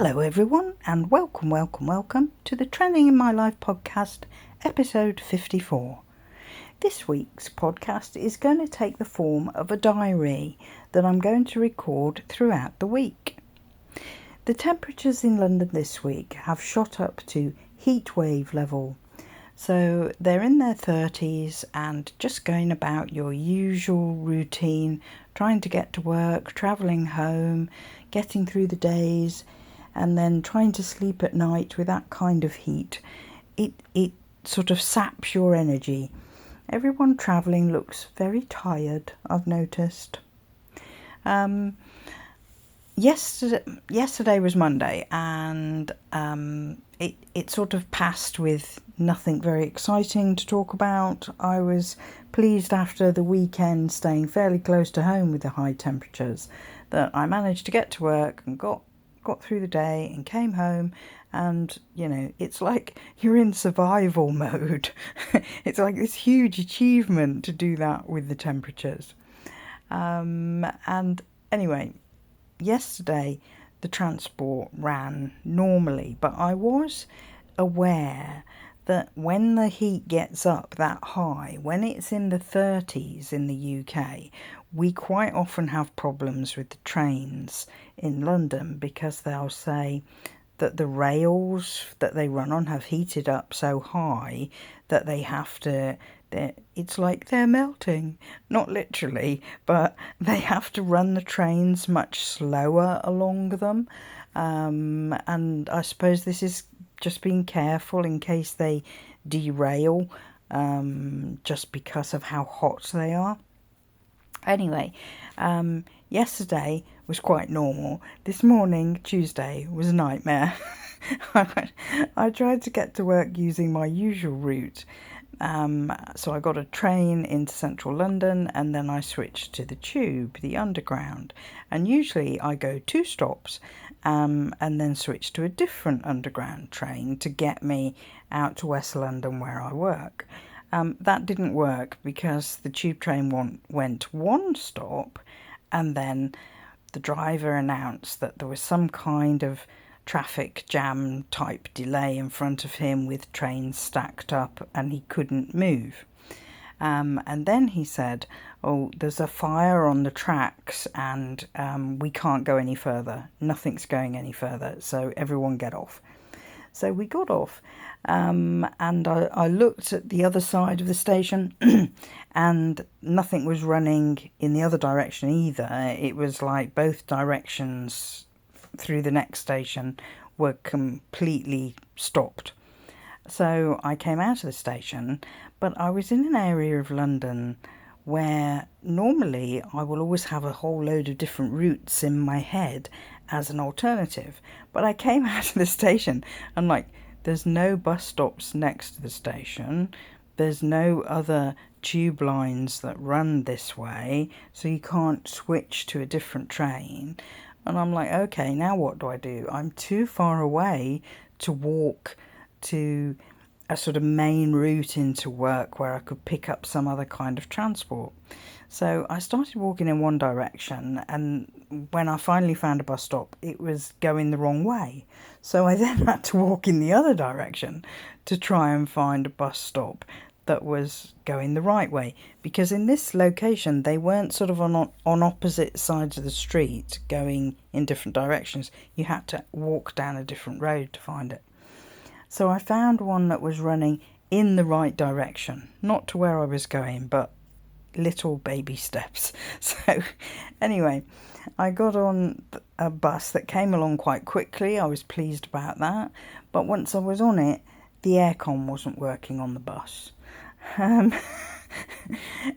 Hello everyone and welcome to the Trending in My Life podcast, episode 54. This week's podcast is going to take the form of a diary that I'm going to record throughout the week. The temperatures in London this week have shot up to heatwave level. So they're in their 30s and just going about your usual routine, trying to get to work, travelling home, getting through the days, and then trying to sleep at night with that kind of heat. It sort of saps your energy. Everyone travelling looks very tired, I've noticed. Yesterday was Monday, and it sort of passed with nothing very exciting to talk about. I was pleased after the weekend, staying fairly close to home with the high temperatures, that I managed to get to work and got through the day and came home. And it's like you're in survival mode. It's like this huge achievement to do that with the temperatures. And anyway, yesterday the transport ran normally, but I was aware that when the heat gets up that high, when it's in the 30s in the UK, we quite often have problems with the trains in London, because they'll say that the rails that they run on have heated up so high that it's like they're melting. Not literally, but they have to run the trains much slower along them. And I suppose this is just being careful in case they derail, just because of how hot they are. Anyway, yesterday was quite normal. This morning, Tuesday, was a nightmare. I tried to get to work using my usual route. So I got a train into central London, and then I switched to the tube, the underground. And usually I go 2 stops and then switch to a different underground train to get me out to West London where I work. That didn't work because the tube train went 1 stop, and then the driver announced that there was some kind of traffic jam type delay in front of him with trains stacked up and he couldn't move. And then he said, "Oh, there's a fire on the tracks and we can't go any further. Nothing's going any further, so everyone get off." So we got off, and I looked at the other side of the station and nothing was running in the other direction either. It was like both directions through the next station were completely stopped. So I came out of the station, but I was in an area of London where normally I will always have a whole load of different routes in my head as an alternative. But I came out of the station and there's no bus stops next to the station. There's no other tube lines that run this way, so you can't switch to a different train. And I'm like, okay, now what do I do? I'm too far away to walk to a sort of main route into work where I could pick up some other kind of transport. So I started walking in one direction, and when I finally found a bus stop, it was going the wrong way. So I then had to walk in the other direction to try and find a bus stop that was going the right way, because in this location they weren't sort of on opposite sides of the street going in different directions. You had to walk down a different road to find it. So I found one that was running in the right direction, not to where I was going, but little baby steps. So anyway, I got on a bus that came along quite quickly. I was pleased about that, but once I was on it, the aircon wasn't working on the bus. And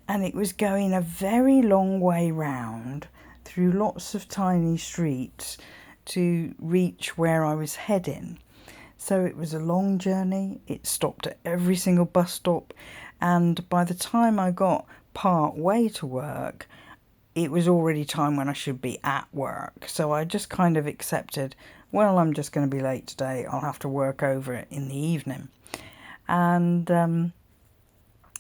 it was going a very long way round through lots of tiny streets to reach where I was heading. So it was a long journey. It stopped at every single bus stop, and by the time I got part way to work, it was already time when I should be at work. So I just kind of accepted, well, I'm just going to be late today. I'll have to work over it in the evening. And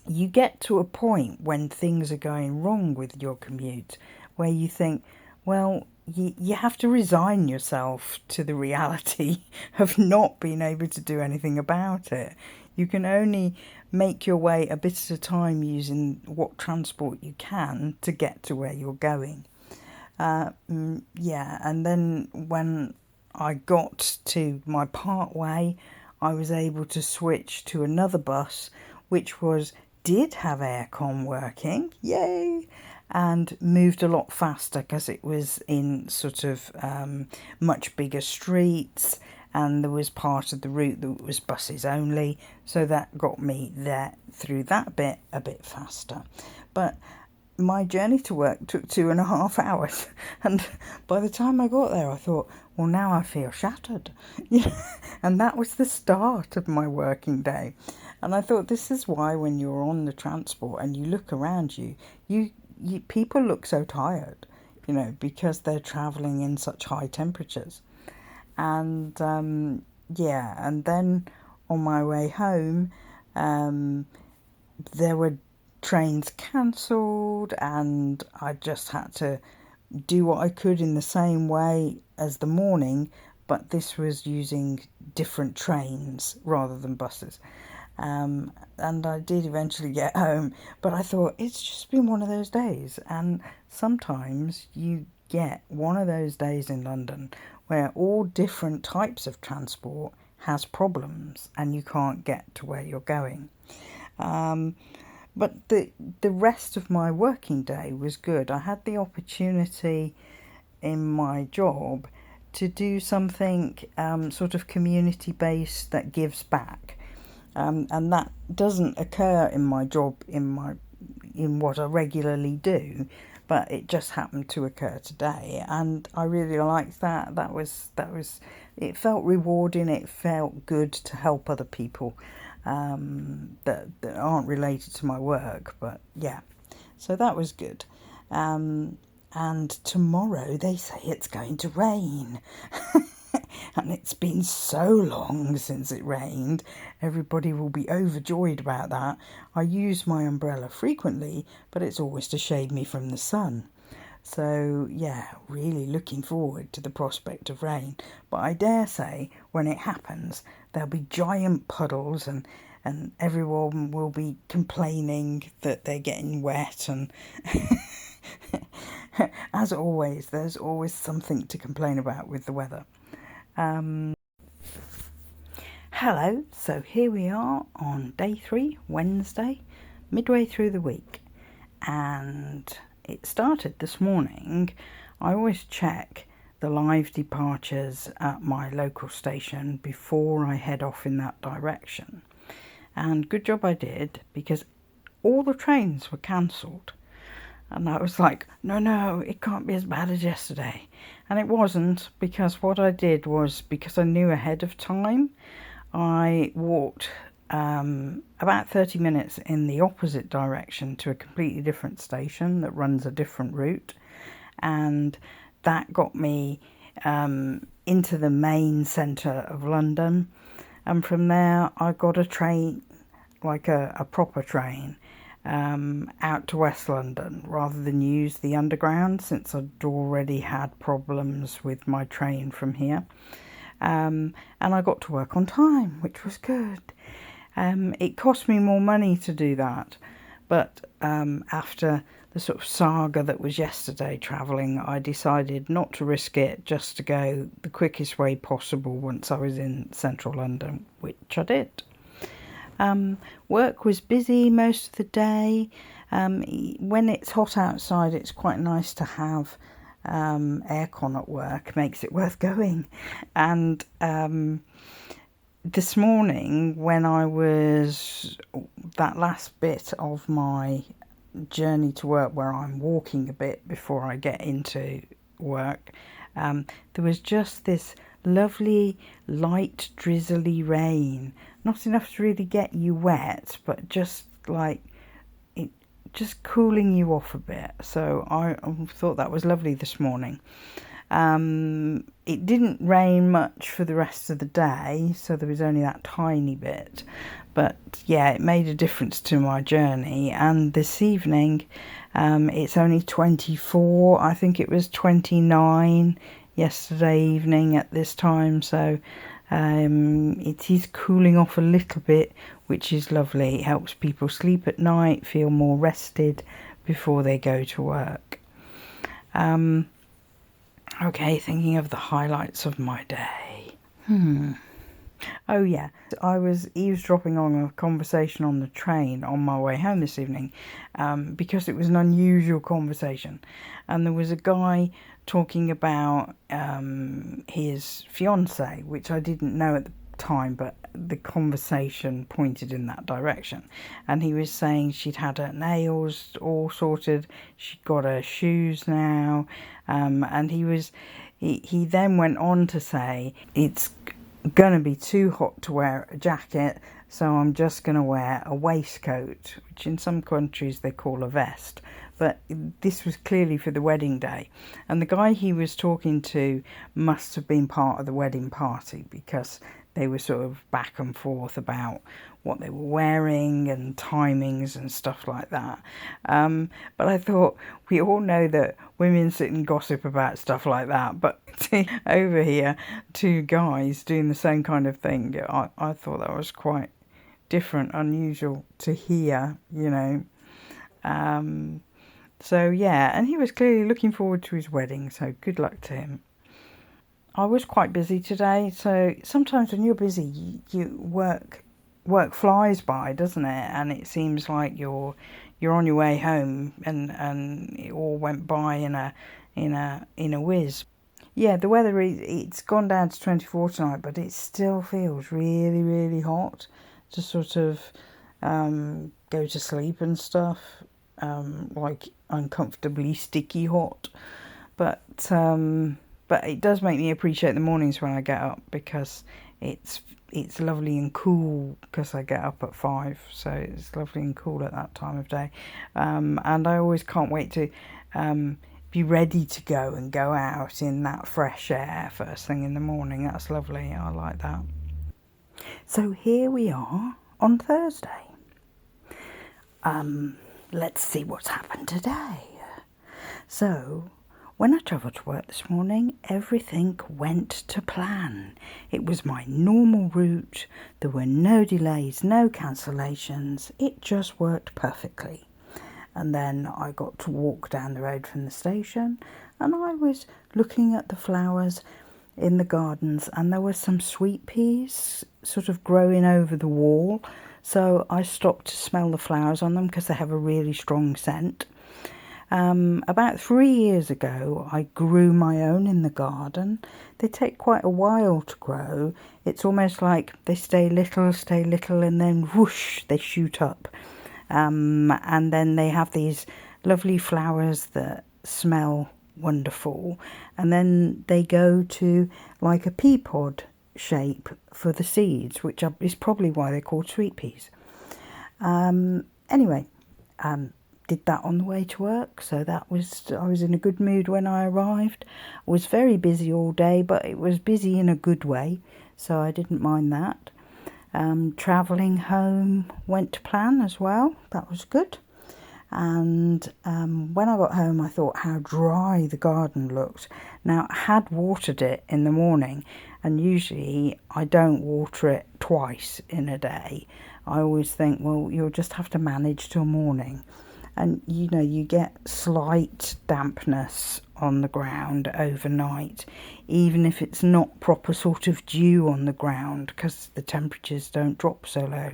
you get to a point when things are going wrong with your commute where you think, well, you have to resign yourself to the reality of not being able to do anything about it. You can only make your way a bit at a time using what transport you can to get to where you're going. Yeah, and then when I got to my part way, I was able to switch to another bus, which did have aircon working, yay, and moved a lot faster because it was in sort of much bigger streets, and there was part of the route that was buses only, so that got me there through that bit a bit faster. But my journey to work took 2.5 hours, and by the time I got there I thought, well, now I feel shattered. And that was the start of my working day. And I thought, this is why when you're on the transport and you look around you, people look so tired, because they're travelling in such high temperatures. And yeah, and then on my way home, there were trains cancelled, and I just had to do what I could in the same way as the morning, but this was using different trains rather than buses. And I did eventually get home, but I thought, it's just been one of those days. And sometimes you get one of those days in London where all different types of transport has problems and you can't get to where you're going. But the rest of my working day was good. I had the opportunity in my job to do something sort of community based that gives back, and that doesn't occur in my job in what I regularly do, but it just happened to occur today, and I really liked that. That was it felt rewarding. It felt good to help other people that aren't related to my work, but yeah, so that was good. And tomorrow they say it's going to rain. And it's been so long since it rained. Everybody will be overjoyed about that. I use my umbrella frequently, but it's always to shade me from the sun. So yeah, really looking forward to the prospect of rain. But I dare say when it happens, there'll be giant puddles, and everyone will be complaining that they're getting wet, and as always, there's always something to complain about with the weather. Hello, so here we are on day 3, Wednesday, midway through the week, and it started this morning. I always check the live departures at my local station before I head off in that direction, and good job I did, because all the trains were cancelled. And I was like, no, it can't be as bad as yesterday. And it wasn't, because what I did was, because I knew ahead of time, I walked about 30 minutes in the opposite direction to a completely different station that runs a different route. And that got me into the main centre of London. And from there, I got a train, like a proper train, out to West London, rather than use the underground, since I'd already had problems with my train from here. And I got to work on time, which was good. It cost me more money to do that, but after the sort of saga that was yesterday travelling, I decided not to risk it, just to go the quickest way possible once I was in central London, which I did. Work was busy most of the day. When it's hot outside, it's quite nice to have aircon at work. Makes it worth going. And this morning, when I was that last bit of my journey to work, where I'm walking a bit before I get into work, there was just this lovely light drizzly rain, not enough to really get you wet, but just like it, just cooling you off a bit. So I thought that was lovely this morning. It didn't rain much for the rest of the day, so there was only that tiny bit, but yeah, it made a difference to my journey. And this evening, It's only 24. I think it was 29 yesterday evening at this time, so it is cooling off a little bit, which is lovely. It helps people sleep at night, feel more rested before they go to work. Okay, thinking of the highlights of my day. Oh yeah, I was eavesdropping on a conversation on the train on my way home this evening, because it was an unusual conversation, and there was a guy talking about his fiancée, which I didn't know at the time, but the conversation pointed in that direction, and he was saying she'd had her nails all sorted, she'd got her shoes now, and he then went on to say it's gonna be too hot to wear a jacket, so I'm just gonna wear a waistcoat, which in some countries they call a vest, but this was clearly for the wedding day, and the guy he was talking to must have been part of the wedding party, because they were sort of back and forth about what they were wearing and timings and stuff like that. But I thought, we all know that women sit and gossip about stuff like that, but over here, two guys doing the same kind of thing, I thought that was quite different, unusual to hear, you know. So yeah, and he was clearly looking forward to his wedding, so good luck to him. I was quite busy today, so sometimes when you're busy, you work flies by, doesn't it? And it seems like you're on your way home, and it all went by in a whiz. Yeah, the weather it's gone down to 24 tonight, but it still feels really, really hot to sort of go to sleep and stuff, like uncomfortably sticky hot, but it does make me appreciate the mornings when I get up, because it's lovely and cool, because I get up at 5, so it's lovely and cool at that time of day, and I always can't wait to be ready to go and go out in that fresh air first thing in the morning. That's lovely. I like that. So here we are on Thursday. Let's see what's happened today. So when I travelled to work this morning, everything went to plan. It was my normal route. There were no delays, no cancellations. It just worked perfectly. And then I got to walk down the road from the station, and I was looking at the flowers in the gardens, and there were some sweet peas sort of growing over the wall. So I stopped to smell the flowers on them, because they have a really strong scent. About 3 years ago, I grew my own in the garden. They take quite a while to grow. It's almost like they stay little, and then whoosh, they shoot up. And then they have these lovely flowers that smell wonderful. And then they go to like a pea pod shape for the seeds, which is probably why they're called sweet peas. Anyway, did that on the way to work, so I was in a good mood when I arrived. I was very busy all day, but it was busy in a good way, so I didn't mind that. Travelling home went to plan as well. That was good. And when I got home, I thought how dry the garden looked. Now, I had watered it in the morning, and usually I don't water it twice in a day. I always think, well, you'll just have to manage till morning. And, you know, you get slight dampness on the ground overnight, even if it's not proper sort of dew on the ground, because the temperatures don't drop so low.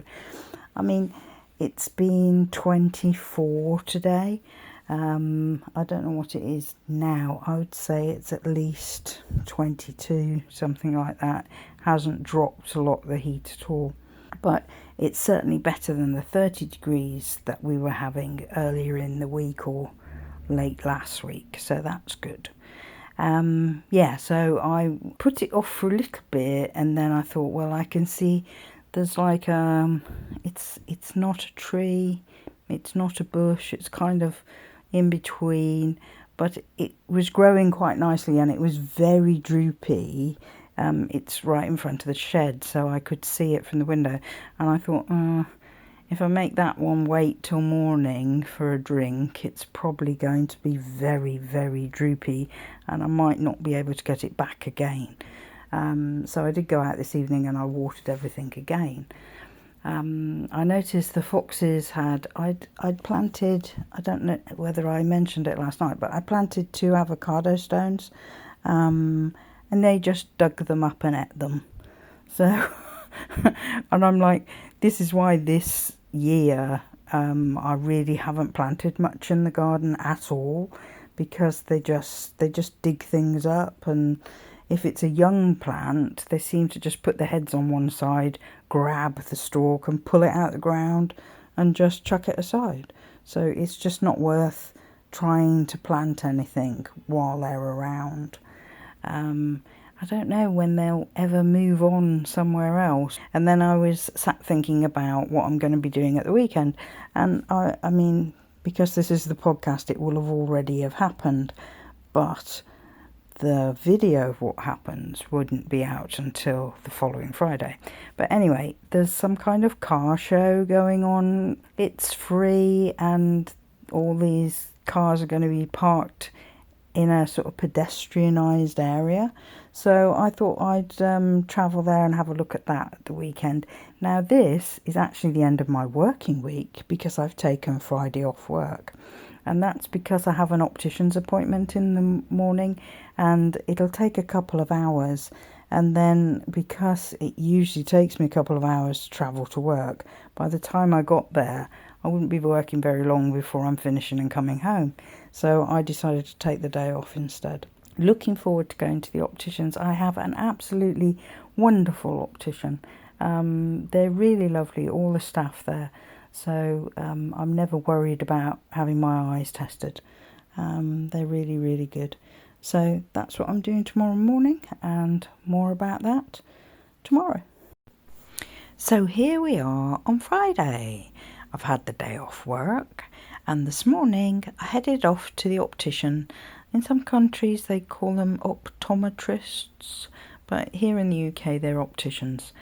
I mean, it's been 24 today. I don't know what it is now. I would say it's at least 22, something like that. Hasn't dropped a lot, the heat at all. But it's certainly better than the 30 degrees that we were having earlier in the week or late last week, so that's good. Yeah, so I put it off for a little bit, and then I thought, well, I can see there's like it's not a tree, it's not a bush, it's kind of in between, but it was growing quite nicely, and it was very droopy. It's right in front of the shed, so I could see it from the window, and I thought, if I make that one wait till morning for a drink, it's probably going to be very, very droopy, and I might not be able to get it back again. So I did go out this evening and I watered everything again. I noticed the foxes I'd planted, I don't know whether I mentioned it last night, but I planted 2 avocado stones, and they just dug them up and ate them. So, and I'm like, this is why this year I really haven't planted much in the garden at all, because they just dig things up, and if it's a young plant, they seem to just put their heads on one side, grab the stalk and pull it out of the ground and just chuck it aside. So it's just not worth trying to plant anything while they're around. I don't know when they'll ever move on somewhere else. And then I was sat thinking about what I'm going to be doing at the weekend. And I mean, because this is the podcast, it will have already have happened. But the video of what happens wouldn't be out until the following Friday. But anyway, there's some kind of car show going on. It's free, and all these cars are going to be parked in a sort of pedestrianised area. So I thought I'd travel there and have a look at that at the weekend. Now this is actually the end of my working week, because I've taken Friday off work. And that's because I have an optician's appointment in the morning, and it'll take a couple of hours. And then, because it usually takes me a couple of hours to travel to work, by the time I got there, I wouldn't be working very long before I'm finishing and coming home. So I decided to take the day off instead. Looking forward to going to the opticians. I have an absolutely wonderful optician. They're really lovely, all the staff there. So I'm never worried about having my eyes tested. They're really, really good. So that's what I'm doing tomorrow morning, and more about that tomorrow. So here we are on Friday. I've had the day off work, and this morning I headed off to the optician. In some countries they call them optometrists, but here in the UK they're opticians.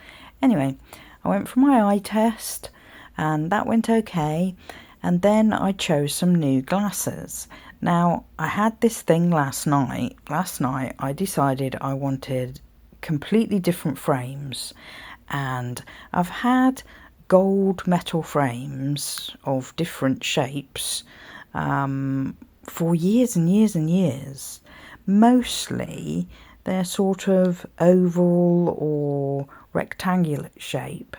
Anyway, I went for my eye test, and that went okay, and then I chose some new glasses. Now, I had this thing last night. Last night I decided I wanted completely different frames, and I've had gold metal frames of different shapes for years and years and years. Mostly they're sort of oval or rectangular shape.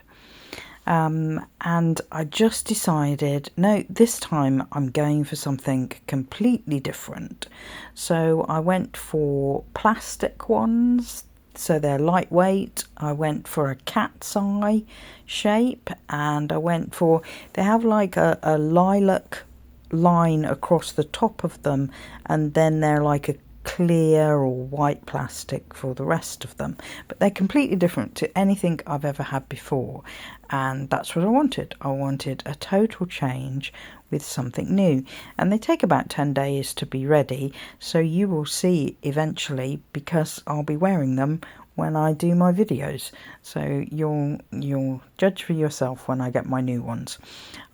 And I just decided, no, this time I'm going for something completely different. So I went for plastic ones, so they're lightweight. I went for a cat's eye shape, and I went for, they have like a lilac line across the top of them, and then they're like a clear or white plastic for the rest of them, but they're completely different to anything I've ever had before, and that's what I wanted. I wanted a total change with something new, and they take about 10 days to be ready, so you will see eventually, because I'll be wearing them when I do my videos, so you'll judge for yourself when I get my new ones.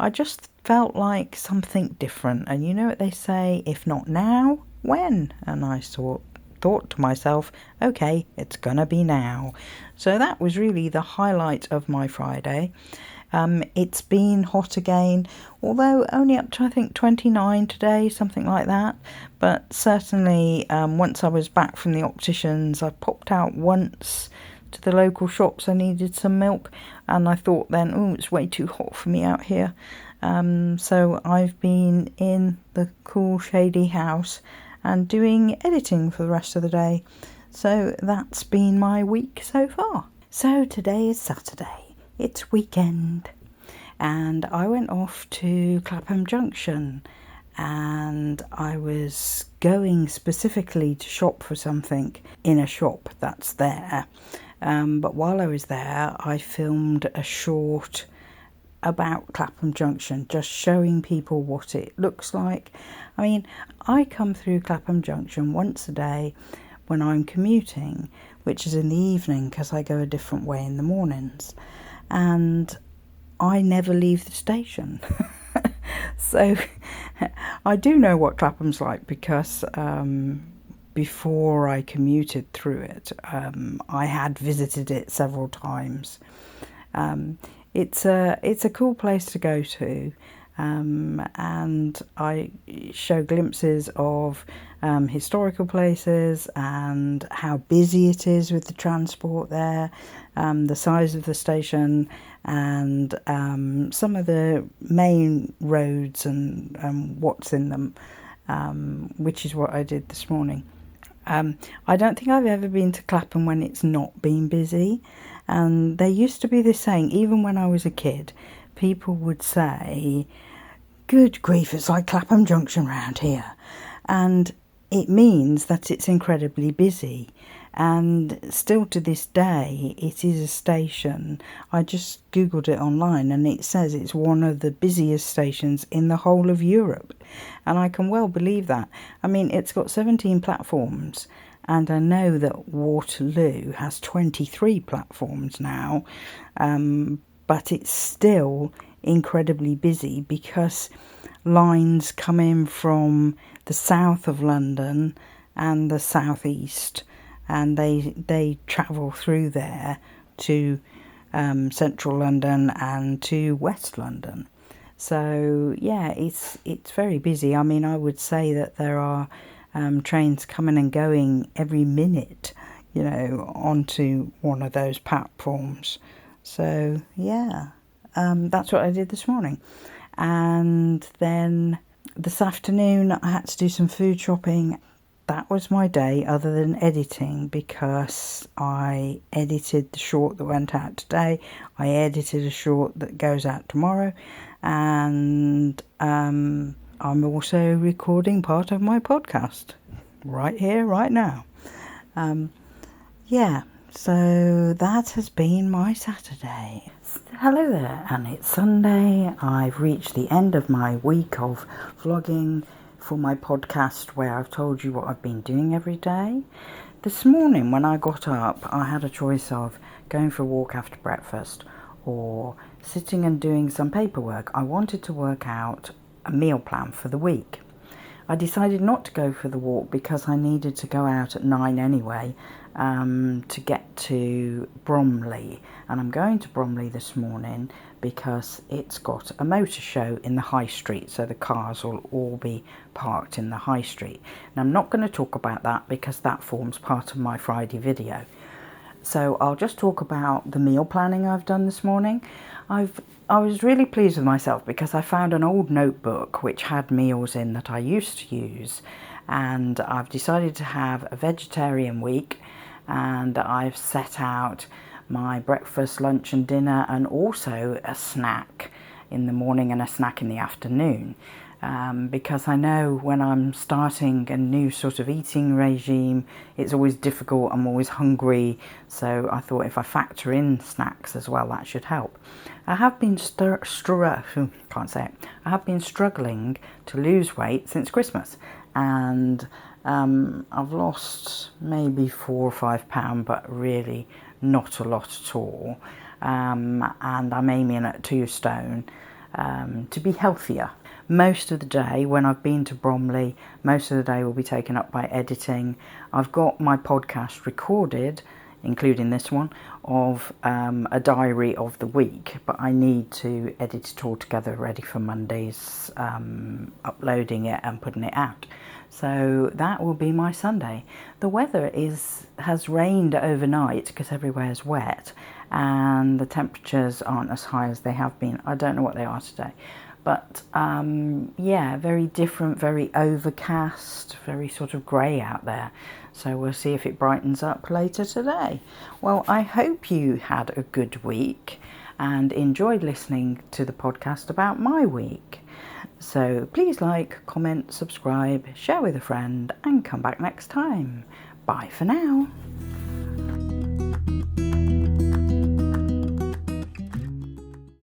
I just felt like something different, and you know what they say, if not now, when? And I thought to myself, okay, it's gonna be now. So that was really the highlight of my Friday. It's been hot again, although only up to I think 29 today, something like that. But certainly once I was back from the opticians, I popped out once to the local shops. I needed some milk, and I thought then, oh, it's way too hot for me out here. So I've been in the cool shady house and doing editing for the rest of the day. So that's been my week so far. So today is Saturday. It's weekend. And I went off to Clapham Junction, and I was going specifically to shop for something in a shop that's there. But while I was there, I filmed a short about Clapham Junction, just showing people what it looks like. I mean, I come through Clapham Junction once a day when I'm commuting, which is in the evening because I go a different way in the mornings. And I never leave the station. So I do know what Clapham's like because before I commuted through it, I had visited it several times. It's a cool place to go to, and I show glimpses of historical places and how busy it is with the transport there, the size of the station, and some of the main roads and what's in them, which is what I did this morning. I don't think I've ever been to Clapham when it's not been busy. And there used to be this saying, even when I was a kid, people would say, "Good grief, it's like Clapham Junction round here." And it means that it's incredibly busy. And still to this day, it is a station. I just Googled it online and it says it's one of the busiest stations in the whole of Europe. And I can well believe that. I mean, it's got 17 platforms. And I know that Waterloo has 23 platforms now, but it's still incredibly busy because lines come in from the south of London and the southeast, and they travel through there to central London and to West London. So yeah, it's very busy. I mean, I would say that there are trains coming and going every minute, onto one of those platforms. So yeah, that's what I did this morning. And then this afternoon I had to do some food shopping. That was my day, other than editing, because I edited the short that went out today. I edited a short that goes out tomorrow, and I'm also recording part of my podcast right here, right now. So that has been my Saturday. Hello there, and it's Sunday. I've reached the end of my week of vlogging for my podcast, where I've told you what I've been doing every day. This morning when I got up, I had a choice of going for a walk after breakfast or sitting and doing some paperwork. I wanted to work out a meal plan for the week. I decided not to go for the walk because I needed to go out at 9 anyway, to get to Bromley. And I'm going to Bromley this morning because it's got a motor show in the high street, so the cars will all be parked in the high street. And I'm not going to talk about that because that forms part of my Friday video. So I'll just talk about the meal planning I've done this morning. I was really pleased with myself because I found an old notebook which had meals in that I used to use, and I've decided to have a vegetarian week, and I've set out my breakfast, lunch and dinner, and also a snack in the morning and a snack in the afternoon. Because I know when I'm starting a new sort of eating regime, it's always difficult, I'm always hungry, so I thought if I factor in snacks as well, that should help. I have been I have been struggling to lose weight since Christmas, and I've lost maybe 4 or 5 pounds, but really not a lot at all, and I'm aiming at 2 stone to be healthier. Most of the day when I've been to Bromley, most of the day will be taken up by editing. I've got my podcast recorded, including this one, of a diary of the week, but I need to edit it all together ready for Monday's uploading it and putting it out. So that will be my Sunday. The weather has rained overnight because everywhere's wet, and the temperatures aren't as high as they have been. I don't know what they are today. But yeah, very different, very overcast, very sort of grey out there. So we'll see if it brightens up later today. Well, I hope you had a good week and enjoyed listening to the podcast about my week. So please like, comment, subscribe, share with a friend, and come back next time. Bye for now.